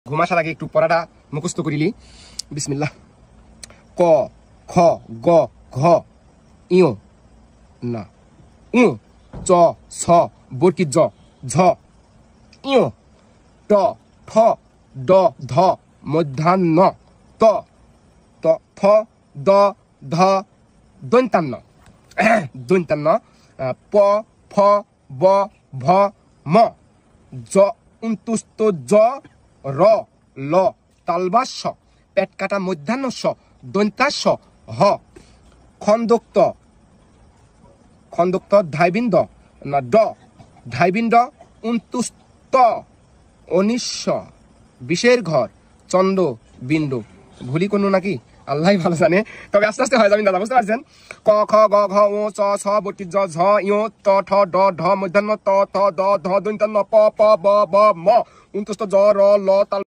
ঘুমাসার আগে একটু পড়াটা মুখস্থ করিলি। বিসমিল্লাহ। ক খ গ ঘ ইয় না উ চ ছ বর্কি জ ঝ ইয় ট ঠ ড ধ মধ্যাহ্ন ত ত থ দ ধ দন্তান্ন দন্তান্ন প ফ ব ভ ম জ উন্তুস্ত জ র ল তালবাস্য পেট কাটা মধ্যাহ্ন স দন্তাস্য হ খন্দোক্ত খন্দোক্ত ধাইবিন্দ না ড ধাইবিন্দ উন্তুস্ত অনিশ্ব বিষের ঘর চন্দ্র বিন্দু ভুলি কোনো নাকি আল্লাহ ভালো জানে, তবে আস্তে আস্তে হয়ে যাবেন দাদা, বুঝতে পারছেন? ক খ গ ঘ ও চ ছ বর্কি জ ঝ ইয় ত ঠ ড ঢ মধ্যাহ্ন ত থ দ ধ দন্তান্ন প প ব ভ ম উন্তুস্ত জ র ল তাল